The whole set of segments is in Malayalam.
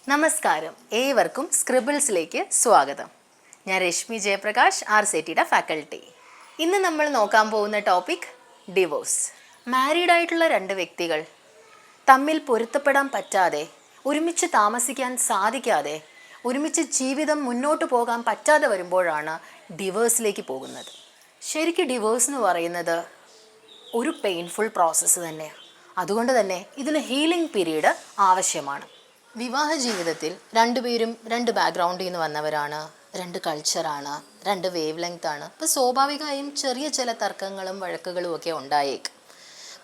നമസ്കാരം, ഏവർക്കും സ്ക്രിബിൾസിലേക്ക് സ്വാഗതം. ഞാൻ രശ്മി ജയപ്രകാശ്, RCTയുടെ ഫാക്കൽറ്റി. ഇന്ന് നമ്മൾ നോക്കാൻ പോകുന്ന ടോപ്പിക് ഡിവോഴ്സ്. മാരീഡ് ആയിട്ടുള്ള രണ്ട് വ്യക്തികൾ തമ്മിൽ പൊരുത്തപ്പെടാൻ പറ്റാതെ, ഒരുമിച്ച് താമസിക്കാൻ സാധിക്കാതെ, ഒരുമിച്ച് ജീവിതം മുന്നോട്ട് പോകാൻ പറ്റാതെ വരുമ്പോഴാണ് ഡിവോഴ്സിലേക്ക് പോകുന്നത്. ശരിക്കും ഡിവോഴ്സ് എന്ന് പറയുന്നത് ഒരു പെയിൻഫുൾ പ്രോസസ്സ് തന്നെയാണ്. അതുകൊണ്ട് തന്നെ ഇതിന് ഹീലിംഗ് പീരീഡ് ആവശ്യമാണ്. വിവാഹ ജീവിതത്തിൽ രണ്ടുപേരും രണ്ട് ബാക്ക്ഗ്രൗണ്ടിൽ നിന്ന് വന്നവരാണ്, രണ്ട് കൾച്ചറാണ്, രണ്ട് വേവ് ലെങ്ത് ആണ്. അപ്പോൾ സ്വാഭാവികമായും ചെറിയ ചില തർക്കങ്ങളും വഴക്കുകളും ഒക്കെ ഉണ്ടായേക്കും.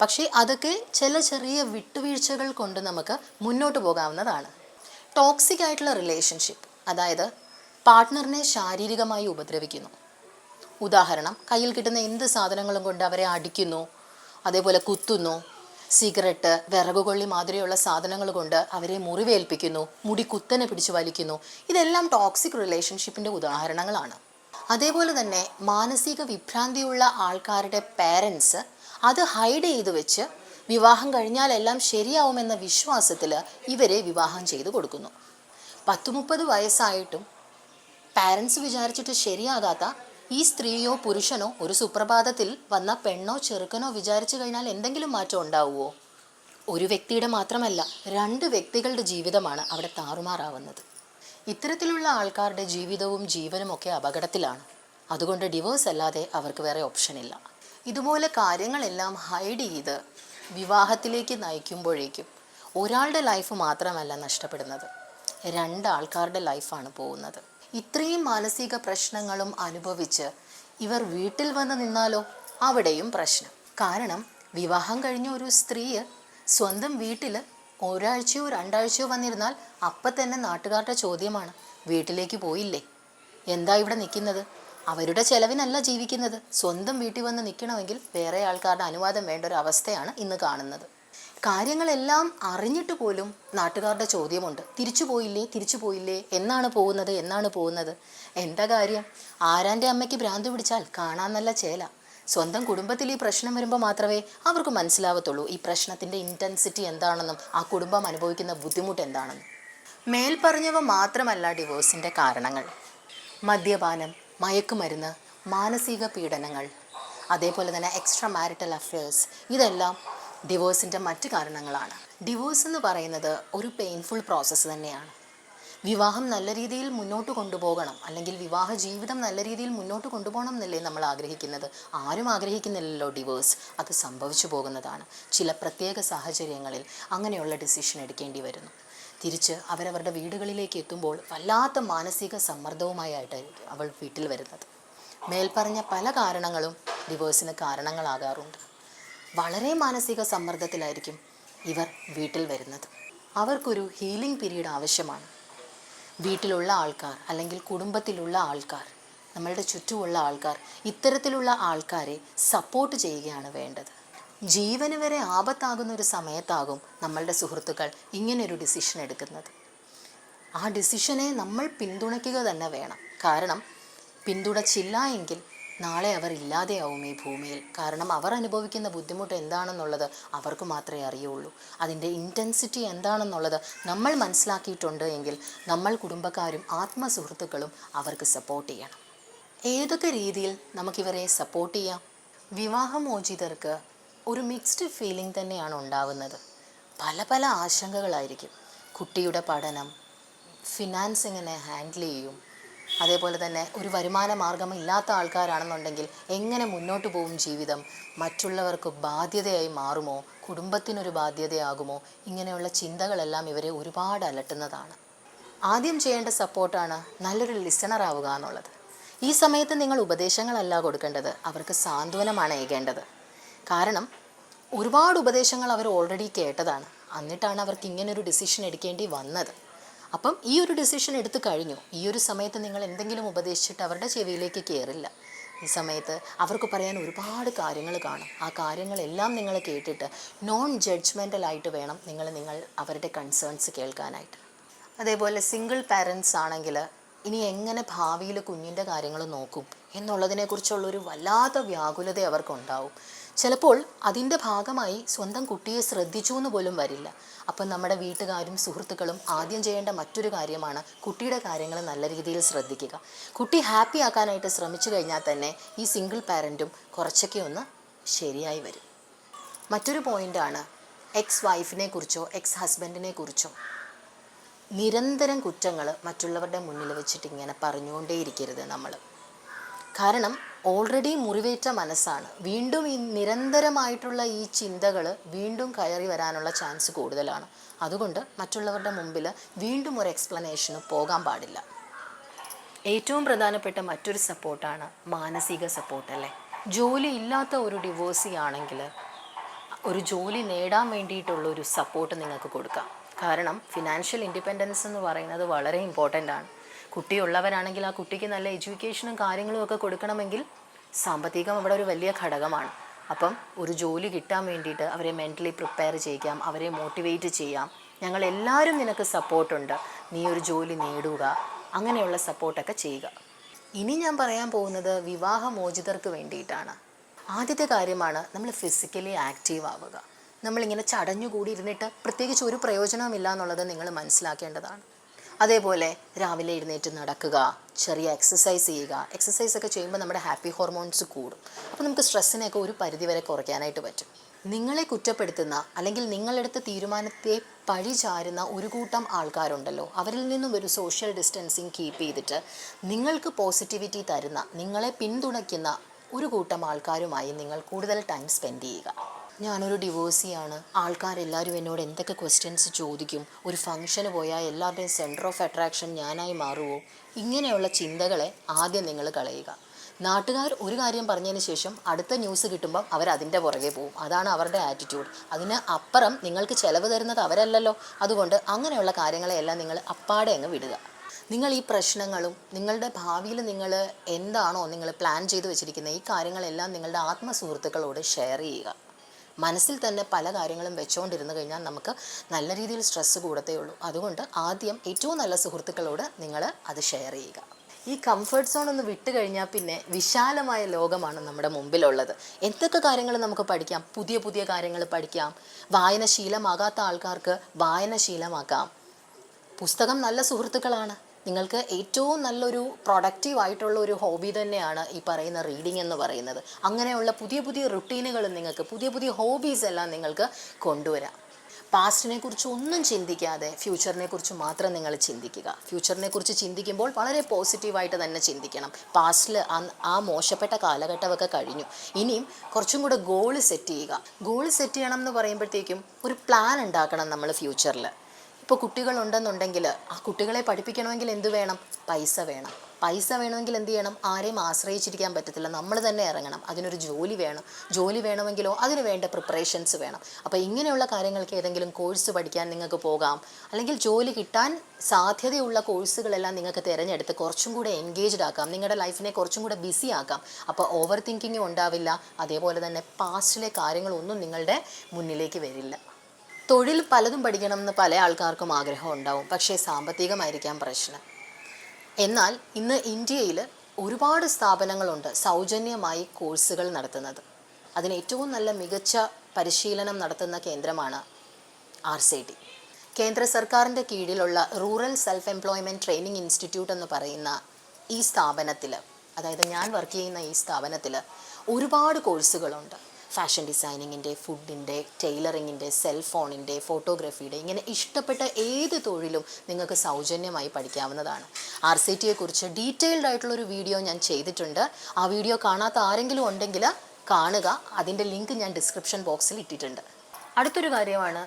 പക്ഷേ അതൊക്കെ ചില ചെറിയ വിട്ടുവീഴ്ചകൾ കൊണ്ട് നമുക്ക് മുന്നോട്ട് പോകാവുന്നതാണ്. ടോക്സിക് ആയിട്ടുള്ള റിലേഷൻഷിപ്പ്, അതായത് പാർട്ട്ണറിനെ ശാരീരികമായി ഉപദ്രവിക്കുന്നു. ഉദാഹരണം, കയ്യിൽ കിട്ടുന്ന എന്ത് സാധനങ്ങളും കൊണ്ട് അവരെ അടിക്കുന്നു, അതേപോലെ കുത്തുന്നു, സിഗരറ്റ്, വിറകുകൊള്ളി മാതിരിയുള്ള സാധനങ്ങൾ കൊണ്ട് അവരെ മുറിവേൽപ്പിക്കുന്നു, മുടി കുത്തനെ പിടിച്ച് വലിക്കുന്നു. ഇതെല്ലാം ടോക്സിക് റിലേഷൻഷിപ്പിൻ്റെ ഉദാഹരണങ്ങളാണ്. അതേപോലെ തന്നെ മാനസിക വിഭ്രാന്തിയുള്ള ആൾക്കാരുടെ പേരൻസ് അത് ഹൈഡ് ചെയ്ത് വെച്ച് വിവാഹം കഴിഞ്ഞാൽ എല്ലാം ശരിയാവുമെന്ന വിശ്വാസത്തിൽ ഇവരെ വിവാഹം ചെയ്തു കൊടുക്കുന്നു. 10-30 വയസ്സായിട്ടും പാരൻസ് വിചാരിച്ചിട്ട് ശരിയാകാത്ത ഈ സ്ത്രീയോ പുരുഷനോ ഒരു സുപ്രഭാതത്തിൽ വന്ന പെണ്ണോ ചെറുക്കനോ വിചാരിച്ചു കഴിഞ്ഞാൽ എന്തെങ്കിലും മാറ്റം ഉണ്ടാവുമോ? ഒരു വ്യക്തിയുടെ മാത്രമല്ല, 2 വ്യക്തികളുടെ ജീവിതമാണ് അവിടെ താറുമാറാവുന്നത്. ഇത്തരത്തിലുള്ള ആൾക്കാരുടെ ജീവിതവും ജീവനും ഒക്കെ അപകടത്തിലാണ്. അതുകൊണ്ട് ഡിവോഴ്സ് അല്ലാതെ അവർക്ക് വേറെ ഓപ്ഷനില്ല. ഇതുപോലെ കാര്യങ്ങളെല്ലാം ഹൈഡ് ചെയ്ത് വിവാഹത്തിലേക്ക് നയിക്കുമ്പോഴേക്കും ഒരാളുടെ ലൈഫ് മാത്രമല്ല നഷ്ടപ്പെടുന്നത്, 2 ആൾക്കാരുടെ ലൈഫാണ് പോകുന്നത്. ഇത്രയും മാനസിക പ്രശ്നങ്ങളും അനുഭവിച്ച് ഇവർ വീട്ടിൽ വന്ന് നിന്നാലോ? അവിടെയും പ്രശ്നം. കാരണം വിവാഹം കഴിഞ്ഞ ഒരു സ്ത്രീ സ്വന്തം വീട്ടിൽ ഒരാഴ്ചയോ 2 ആഴ്ചയോ വന്നിരുന്നാൽ അപ്പം തന്നെ നാട്ടുകാരുടെ ചോദ്യമാണ്, വീട്ടിലേക്ക് പോയില്ലേ? എന്താ ഇവിടെ നിൽക്കുന്നത്? അവരുടെ ചെലവിനല്ല ജീവിക്കുന്നത്. സ്വന്തം വീട്ടിൽ വന്ന് നിൽക്കണമെങ്കിൽ വേറെ ആൾക്കാരുടെ അനുവാദം വേണ്ട ഒരു അവസ്ഥയാണ് ഇന്ന് കാണുന്നത്. കാര്യങ്ങളെല്ലാം അറിഞ്ഞിട്ട് പോലും നാട്ടുകാരുടെ ചോദ്യമുണ്ട്, തിരിച്ചു പോയില്ലേ, എന്നാണ് പോകുന്നത്. എന്താ കാര്യം? ആരാൻ്റെ അമ്മയ്ക്ക് ഭ്രാന്ത് പിടിച്ചാൽ കാണാൻ നല്ല ചേല. സ്വന്തം കുടുംബത്തിൽ ഈ പ്രശ്നം വരുമ്പോൾ മാത്രമേ അവർക്ക് മനസ്സിലാവത്തുള്ളൂ ഈ പ്രശ്നത്തിൻ്റെ ഇൻറ്റൻസിറ്റി എന്താണെന്നും ആ കുടുംബം അനുഭവിക്കുന്ന ബുദ്ധിമുട്ട് എന്താണെന്നും. മേൽപ്പറഞ്ഞവ മാത്രമല്ല ഡിവോഴ്സിൻ്റെ കാരണങ്ങൾ. മദ്യപാനം, മയക്കുമരുന്ന്, മാനസിക പീഡനങ്ങൾ, അതേപോലെ തന്നെ എക്സ്ട്രാ മാരിറ്റൽ അഫയേഴ്സ്, ഇതെല്ലാം ഡിവോഴ്സിൻ്റെ മറ്റ് കാരണങ്ങളാണ്. ഡിവോഴ്സ് എന്ന് പറയുന്നത് ഒരു പെയിൻഫുൾ പ്രോസസ്സ് തന്നെയാണ്. വിവാഹം നല്ല രീതിയിൽ മുന്നോട്ട് കൊണ്ടുപോകണം, അല്ലെങ്കിൽ വിവാഹ ജീവിതം നല്ല രീതിയിൽ മുന്നോട്ട് കൊണ്ടുപോകണം എന്നല്ലേ നമ്മൾ ആഗ്രഹിക്കുന്നത്? ആരും ആഗ്രഹിക്കുന്നില്ലല്ലോ ഡിവോഴ്സ്. അത് സംഭവിച്ചു പോകുന്നതാണ്. ചില പ്രത്യേക സാഹചര്യങ്ങളിൽ അങ്ങനെയുള്ള ഡിസിഷൻ എടുക്കേണ്ടി വരുന്നു. തിരിച്ച് അവരവരുടെ വീടുകളിലേക്ക് എത്തുമ്പോൾ വല്ലാത്ത മാനസിക സമ്മർദ്ദവുമായിട്ടായിരിക്കും അവൾ വീട്ടിൽ വരുന്നത്. മേൽപ്പറഞ്ഞ പല കാരണങ്ങളും ഡിവോഴ്സിന് കാരണങ്ങളാകാറുണ്ട്. വളരെ മാനസിക സമ്മർദ്ദത്തിലായിരിക്കും ഇവർ വീട്ടിൽ വരുന്നത്. അവർക്കൊരു ഹീലിംഗ് പീരീഡ് ആവശ്യമാണ്. വീട്ടിലുള്ള ആൾക്കാർ, അല്ലെങ്കിൽ കുടുംബത്തിലുള്ള ആൾക്കാർ, നമ്മളുടെ ചുറ്റുമുള്ള ആൾക്കാർ ഇത്തരത്തിലുള്ള ആൾക്കാരെ സപ്പോർട്ട് ചെയ്യുകയാണ് വേണ്ടത്. ജീവന് വരെ ആപത്താകുന്ന ഒരു സമയത്താകും നമ്മളുടെ സുഹൃത്തുക്കൾ ഇങ്ങനൊരു ഡിസിഷൻ എടുക്കുന്നത്. ആ ഡിസിഷനെ നമ്മൾ പിന്തുണയ്ക്കുക തന്നെ വേണം. കാരണം പിന്തുണച്ചില്ല എങ്കിൽ നാളെ അവർ ഇല്ലാതെയാവും ഈ ഭൂമിയിൽ. കാരണം അവർ അനുഭവിക്കുന്ന ബുദ്ധിമുട്ട് എന്താണെന്നുള്ളത് അവർക്ക് മാത്രമേ അറിയുള്ളൂ. അതിൻ്റെ ഇൻറ്റൻസിറ്റി എന്താണെന്നുള്ളത് നമ്മൾ മനസ്സിലാക്കിയിട്ടുണ്ട് എങ്കിൽ നമ്മൾ കുടുംബക്കാരും ആത്മസുഹൃത്തുക്കളും അവർക്ക് സപ്പോർട്ട് ചെയ്യണം. ഏതൊക്കെ രീതിയിൽ നമുക്കിവരെ സപ്പോർട്ട് ചെയ്യാം? വിവാഹമോചിതർക്ക് ഒരു മിക്സ്ഡ് ഫീലിംഗ് തന്നെയാണ് ഉണ്ടാവുന്നത്. പല ആശങ്കകളായിരിക്കും. കുട്ടിയുടെ പഠനം, ഫിനാൻസ് എങ്ങനെ ഹാൻഡിൽ ചെയ്യും, അതേപോലെ തന്നെ ഒരു വരുമാന മാർഗം ഇല്ലാത്ത ആൾക്കാരാണെന്നുണ്ടെങ്കിൽ എങ്ങനെ മുന്നോട്ട് പോകും ജീവിതം, മറ്റുള്ളവർക്ക് ബാധ്യതയായി മാറുമോ, കുടുംബത്തിനൊരു ബാധ്യതയാകുമോ, ഇങ്ങനെയുള്ള ചിന്തകളെല്ലാം ഇവരെ ഒരുപാട് അലട്ടുന്നതാണ്. ആദ്യം ചെയ്യേണ്ട സപ്പോർട്ടാണ് നല്ലൊരു ലിസണർ ആവുക എന്നുള്ളത്. ഈ സമയത്ത് നിങ്ങൾ ഉപദേശങ്ങളല്ല കൊടുക്കേണ്ടത്, അവർക്ക് സാന്ത്വനമാണ് ഏകേണ്ടത്. കാരണം ഒരുപാട് ഉപദേശങ്ങൾ അവർ ഓൾറെഡി കേട്ടതാണ്, എന്നിട്ടാണ് അവർക്ക് ഇങ്ങനൊരു ഡിസിഷൻ എടുക്കേണ്ടി വന്നത്. അപ്പം ഈ ഒരു ഡിസിഷൻ എടുത്തു കഴിഞ്ഞു. ഈ ഒരു സമയത്ത് നിങ്ങൾ എന്തെങ്കിലും ഉപദേശിച്ചിട്ട് അവരുടെ ചെവിയിലേക്ക് കയറില്ല. ഈ സമയത്ത് അവർക്ക് പറയാൻ ഒരുപാട് കാര്യങ്ങൾ കാണും. ആ കാര്യങ്ങളെല്ലാം നിങ്ങൾ കേട്ടിട്ട് നോൺ ജഡ്ജ്മെൻ്റലായിട്ട് വേണം നിങ്ങൾ അവരുടെ കൺസേൺസ് കേൾക്കാനായിട്ട്. അതേപോലെ സിംഗിൾ പാരൻസ് ആണെങ്കിൽ ഇനി എങ്ങനെ ഭാവിയിൽ കുഞ്ഞിൻ്റെ കാര്യങ്ങൾ നോക്കും എന്നുള്ളതിനെക്കുറിച്ചുള്ളൊരു വല്ലാത്ത വ്യാകുലത അവർക്കുണ്ടാവും. ചിലപ്പോൾ അതിൻ്റെ ഭാഗമായി സ്വന്തം കുട്ടിയെ ശ്രദ്ധിച്ചു എന്ന് പോലും വരില്ല. അപ്പം നമ്മുടെ വീട്ടുകാരും സുഹൃത്തുക്കളും ആദ്യം ചെയ്യേണ്ട മറ്റൊരു കാര്യമാണ് കുട്ടിയുടെ കാര്യങ്ങൾ നല്ല രീതിയിൽ ശ്രദ്ധിക്കുക. കുട്ടി ഹാപ്പി ആക്കാനായിട്ട് ശ്രമിച്ചു കഴിഞ്ഞാൽ തന്നെ ഈ സിംഗിൾ പാരൻറ്റും കുറച്ചൊക്കെ ഒന്ന് ശരിയായി വരും. മറ്റൊരു പോയിൻ്റാണ് എക്സ് വൈഫിനെ കുറിച്ചോ എക്സ് ഹസ്ബൻഡിനെ കുറിച്ചോ നിരന്തരം കുറ്റങ്ങൾ മറ്റുള്ളവരുടെ മുന്നിൽ വെച്ചിട്ട് ഇങ്ങനെ പറഞ്ഞുകൊണ്ടേയിരിക്കരുത് നമ്മൾ. കാരണം ഓൾറെഡി മുറിവേറ്റ മനസ്സാണ്. വീണ്ടും ഈ നിരന്തരമായിട്ടുള്ള ഈ ചിന്തകൾ വീണ്ടും കയറി വരാനുള്ള ചാൻസ് കൂടുതലാണ്. അതുകൊണ്ട് മറ്റുള്ളവരുടെ മുമ്പിൽ വീണ്ടും ഒരു എക്സ്പ്ലനേഷന് പോകാൻ പാടില്ല. ഏറ്റവും പ്രധാനപ്പെട്ട മറ്റൊരു സപ്പോർട്ടാണ് മാനസിക സപ്പോർട്ട് അല്ലേ. ജോലി ഇല്ലാത്ത ഒരു ഡിവോഴ്സി ആണെങ്കിൽ ഒരു ജോലി നേടാൻ വേണ്ടിയിട്ടുള്ളൊരു സപ്പോർട്ട് നിങ്ങൾക്ക് കൊടുക്കാം. കാരണം ഫിനാൻഷ്യൽ ഇൻഡിപെൻഡൻസ് എന്ന് പറയുന്നത് വളരെ ഇമ്പോർട്ടൻ്റ് ആണ്. കുട്ടിയുള്ളവരാണെങ്കിൽ ആ കുട്ടിക്ക് നല്ല എഡ്യൂക്കേഷനും കാര്യങ്ങളും ഒക്കെ കൊടുക്കണമെങ്കിൽ സാമ്പത്തികം അവിടെ ഒരു വലിയ ഘടകമാണ്. അപ്പം ഒരു ജോലി കിട്ടാൻ വേണ്ടിയിട്ട് അവരെ മെൻ്റലി പ്രിപ്പയർ ചെയ്യാം, അവരെ മോട്ടിവേറ്റ് ചെയ്യാം. ഞങ്ങളെല്ലാവരും നിനക്ക് സപ്പോർട്ടുണ്ട്, നീ ഒരു ജോലി നേടുക, അങ്ങനെയുള്ള സപ്പോർട്ടൊക്കെ ചെയ്യുക. ഇനി ഞാൻ പറയാൻ പോകുന്നത് വിവാഹമോചിതർക്ക് വേണ്ടിയിട്ടാണ്. ആദ്യത്തെ കാര്യമാണ് നമ്മൾ ഫിസിക്കലി ആക്റ്റീവ് ആവുക. നമ്മളിങ്ങനെ ചടഞ്ഞുകൂടി ഇരുന്നിട്ട് പ്രത്യേകിച്ച് ഒരു പ്രയോജനവുമില്ല എന്നുള്ളത് നിങ്ങൾ മനസ്സിലാക്കേണ്ടതാണ്. അതേപോലെ രാവിലെ എഴുന്നേറ്റ് നടക്കുക, ചെറിയ എക്സസൈസ് ചെയ്യുക. എക്സസൈസൊക്കെ ചെയ്യുമ്പോൾ നമ്മുടെ ഹാപ്പി ഹോർമോൺസ് കൂടും. അപ്പോൾ നമുക്ക് സ്ട്രെസ്സിനെയൊക്കെ ഒരു പരിധിവരെ കുറയ്ക്കാനായിട്ട് പറ്റും. നിങ്ങളെ കുറ്റപ്പെടുത്തുന്ന അല്ലെങ്കിൽ നിങ്ങളെടുത്ത തീരുമാനത്തെ പഴി ചാരുന്ന ഒരു കൂട്ടം ആൾക്കാരുണ്ടല്ലോ, അവരിൽ നിന്നും ഒരു സോഷ്യൽ ഡിസ്റ്റൻസിങ് കീപ്പ് ചെയ്തിട്ട് നിങ്ങൾക്ക് പോസിറ്റിവിറ്റി തരുന്ന, നിങ്ങളെ പിന്തുണയ്ക്കുന്ന ഒരു കൂട്ടം ആൾക്കാരുമായി നിങ്ങൾ കൂടുതൽ ടൈം സ്പെൻഡ് ചെയ്യുക. ഞാനൊരു ഡിവോഴ്സിയാണ്, ആൾക്കാരെല്ലാവരും എന്നോട് എന്തൊക്കെ ക്വസ്റ്റ്യൻസ് ചോദിക്കും, ഒരു ഫംഗ്ഷന് പോയാൽ എല്ലാവരുടെയും സെൻറ്റർ ഓഫ് അട്രാക്ഷൻ ഞാനായി മാറുമോ, ഇങ്ങനെയുള്ള ചിന്തകളെ ആദ്യം നിങ്ങൾ കളയുക. നാട്ടുകാർ ഒരു കാര്യം പറഞ്ഞതിന് ശേഷം അടുത്ത ന്യൂസ് കിട്ടുമ്പം അവരതിൻ്റെ പുറകെ പോകും. അതാണ് അവരുടെ ആറ്റിറ്റ്യൂഡ്. അതിന് അപ്പുറം നിങ്ങൾക്ക് ചിലവ് തരുന്നത് അവരല്ലല്ലോ. അതുകൊണ്ട് അങ്ങനെയുള്ള കാര്യങ്ങളെല്ലാം നിങ്ങൾ അപ്പാടെ അങ്ങ് വിടുക. നിങ്ങൾ ഈ പ്രശ്നങ്ങളും നിങ്ങളുടെ ഭാവിയിൽ നിങ്ങൾ എന്താണോ നിങ്ങൾ പ്ലാൻ ചെയ്ത് വെച്ചിരിക്കുന്നത് ഈ കാര്യങ്ങളെല്ലാം നിങ്ങളുടെ ആത്മസുഹൃത്തുക്കളോട് ഷെയർ ചെയ്യുക. മനസ്സിൽ തന്നെ പല കാര്യങ്ങളും വെച്ചുകൊണ്ടിരുന്നു കഴിഞ്ഞാൽ നമുക്ക് നല്ല രീതിയിൽ സ്ട്രെസ്സ് കൂടത്തേ ഉള്ളൂ. അതുകൊണ്ട് ആദ്യം ഏറ്റവും നല്ല സുഹൃത്തുക്കളോട് നിങ്ങൾ അത് ഷെയർ ചെയ്യുക. ഈ കംഫർട്ട് സോൺ ഒന്ന് വിട്ട് കഴിഞ്ഞാൽ പിന്നെ വിശാലമായ ലോകമാണ് നമ്മുടെ മുമ്പിലുള്ളത്. എന്തൊക്കെ കാര്യങ്ങൾ നമുക്ക് പഠിക്കാം, പുതിയ പുതിയ കാര്യങ്ങൾ പഠിക്കാം. വായനശീലമാകാത്ത ആൾക്കാർക്ക് വായനശീലമാക്കാം. പുസ്തകം നല്ല സുഹൃത്തുക്കളാണ്. നിങ്ങൾക്ക് ഏറ്റവും നല്ലൊരു പ്രൊഡക്റ്റീവായിട്ടുള്ള ഒരു ഹോബി തന്നെയാണ് ഈ പറയുന്ന റീഡിംഗ് എന്ന് പറയുന്നത്. അങ്ങനെയുള്ള പുതിയ പുതിയ റുട്ടീനുകൾ നിങ്ങൾക്ക്, പുതിയ പുതിയ ഹോബീസ് എല്ലാം നിങ്ങൾക്ക് കൊണ്ടുവരാം. പാസ്റ്റിനെ കുറിച്ച് ഒന്നും ചിന്തിക്കാതെ ഫ്യൂച്ചറിനെ കുറിച്ച് മാത്രം നിങ്ങൾ ചിന്തിക്കുക. ഫ്യൂച്ചറിനെ കുറിച്ച് ചിന്തിക്കുമ്പോൾ വളരെ പോസിറ്റീവായിട്ട് തന്നെ ചിന്തിക്കണം. പാസ്റ്റിൽ ആ മോശപ്പെട്ട കാലഘട്ടമൊക്കെ കഴിഞ്ഞു. ഇനിയും കുറച്ചും കൂടെ ഗോൾ സെറ്റ് ചെയ്യുക. ഗോൾ സെറ്റ് ചെയ്യണം എന്ന് പറയുമ്പോഴത്തേക്കും ഒരു പ്ലാൻ ഉണ്ടാക്കണം നമ്മൾ ഫ്യൂച്ചറിൽ. ഇപ്പോൾ കുട്ടികളുണ്ടെന്നുണ്ടെങ്കിൽ ആ കുട്ടികളെ പഠിപ്പിക്കണമെങ്കിൽ എന്ത് വേണം? പൈസ വേണം. പൈസ വേണമെങ്കിൽ എന്ത് ചെയ്യണം? ആരെയും ആശ്രയിച്ചിരിക്കാൻ പറ്റത്തില്ല, നമ്മൾ തന്നെ ഇറങ്ങണം. അതിനൊരു ജോലി വേണം. ജോലി വേണമെങ്കിലോ അതിന് വേണ്ട പ്രിപ്പറേഷൻസ് വേണം. അപ്പോൾ ഇങ്ങനെയുള്ള കാര്യങ്ങൾക്ക് ഏതെങ്കിലും കോഴ്സ് പഠിക്കാൻ നിങ്ങൾക്ക് പോകാം. അല്ലെങ്കിൽ ജോലി കിട്ടാൻ സാധ്യതയുള്ള കോഴ്സുകളെല്ലാം നിങ്ങൾക്ക് തിരഞ്ഞെടുത്ത് കുറച്ചും കൂടെ എൻഗേജ്ഡ് ആക്കാം. നിങ്ങളുടെ ലൈഫിനെ കുറച്ചും കൂടെ ബിസി ആക്കാം. അപ്പോൾ ഓവർ തിങ്കിങ്ങും ഉണ്ടാവില്ല. അതേപോലെ തന്നെ പാസ്റ്റിലെ കാര്യങ്ങളൊന്നും നിങ്ങളുടെ മുന്നിലേക്ക് വരില്ല. തൊഴിൽ പലതും പഠിക്കണമെന്ന് പല ആൾക്കാർക്കും ആഗ്രഹം ഉണ്ടാവും. പക്ഷേ സാമ്പത്തികമായിരിക്കാം പ്രശ്നം. എന്നാൽ ഇന്ന് ഇന്ത്യയിൽ ഒരുപാട് സ്ഥാപനങ്ങളുണ്ട് സൗജന്യമായി കോഴ്സുകൾ നടത്തുന്നത്. അതിന് ഏറ്റവും നല്ല മികച്ച പരിശീലനം നടത്തുന്ന കേന്ദ്രമാണ് RCT. കേന്ദ്ര സർക്കാരിൻ്റെ കീഴിലുള്ള rural self employment training institute എന്ന് പറയുന്ന ഈ സ്ഥാപനത്തിൽ, അതായത് ഞാൻ വർക്ക് ചെയ്യുന്ന ഈ സ്ഥാപനത്തിൽ ഒരുപാട് കോഴ്സുകളുണ്ട്. ഫാഷൻ ഡിസൈനിങ്ങിൻ്റെ, ഫുഡിൻ്റെ, ടൈലറിങ്ങിൻ്റെ, സെൽഫോണിൻ്റെ, ഫോട്ടോഗ്രാഫിയുടെ, ഇങ്ങനെ ഇഷ്ടപ്പെട്ട ഏത് തൊഴിലും നിങ്ങൾക്ക് സൗജന്യമായി പഠിക്കാവുന്നതാണ്. RCTയെക്കുറിച്ച് ഡീറ്റെയിൽഡ് ആയിട്ടുള്ളൊരു വീഡിയോ ഞാൻ ചെയ്തിട്ടുണ്ട്. ആ വീഡിയോ കാണാത്ത ആരെങ്കിലും ഉണ്ടെങ്കിൽ കാണുക. അതിൻ്റെ ലിങ്ക് ഞാൻ ഡിസ്ക്രിപ്ഷൻ ബോക്സിൽ ഇട്ടിട്ടുണ്ട്. അടുത്തൊരു കാര്യമാണ്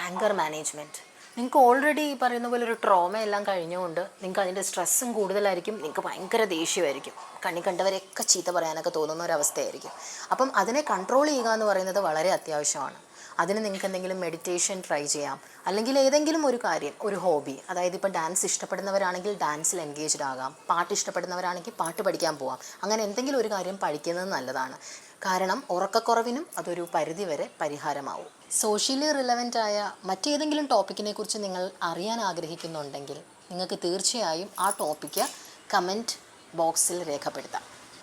ആങ്കർ മാനേജ്മെൻറ്റ്. നിങ്ങൾക്ക് ഓൾറെഡി ഈ പറയുന്ന പോലെ ഒരു ട്രോമ എല്ലാം കഴിഞ്ഞുകൊണ്ട് നിങ്ങൾക്ക് അതിൻ്റെ സ്ട്രെസ്സും കൂടുതലായിരിക്കും. നിങ്ങൾക്ക് ഭയങ്കര ദേഷ്യമായിരിക്കും. കണ്ണി കണ്ടവരെയൊക്കെ ചീത്ത പറയാനൊക്കെ തോന്നുന്ന ഒരവസ്ഥയായിരിക്കും. അപ്പം അതിനെ കൺട്രോൾ ചെയ്യുക എന്ന് പറയുന്നത് വളരെ അത്യാവശ്യമാണ്. അതിന് നിങ്ങൾക്ക് എന്തെങ്കിലും മെഡിറ്റേഷൻ ട്രൈ ചെയ്യാം. അല്ലെങ്കിൽ ഏതെങ്കിലും ഒരു കാര്യം, ഒരു ഹോബി, അതായത് ഇപ്പോൾ ഡാൻസ് ഇഷ്ടപ്പെടുന്നവരാണെങ്കിൽ ഡാൻസിൽ എൻഗേജ്ഡ് ആകാം. പാട്ട് ഇഷ്ടപ്പെടുന്നവരാണെങ്കിൽ പാട്ട് പഠിക്കാൻ പോവാം. അങ്ങനെ എന്തെങ്കിലും ഒരു കാര്യം പഠിക്കുന്നത് നല്ലതാണ്. കാരണം ഉറക്കക്കുറവിനും അതൊരു പരിധിവരെ പരിഹാരമാവും. സോഷ്യലി റിലവൻ്റ് ആയ മറ്റേതെങ്കിലും ടോപ്പിക്കിനെ കുറിച്ച് നിങ്ങൾ അറിയാൻ ആഗ്രഹിക്കുന്നുണ്ടെങ്കിൽ നിങ്ങൾക്ക് തീർച്ചയായും ആ ടോപ്പിക്ക് കമൻറ്റ് ബോക്സിൽ രേഖപ്പെടുത്താം.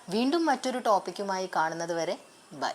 വീണ്ടും മറ്റൊരു ടോപ്പിക്കുമായി കാണുന്നത് വരെ ബൈ.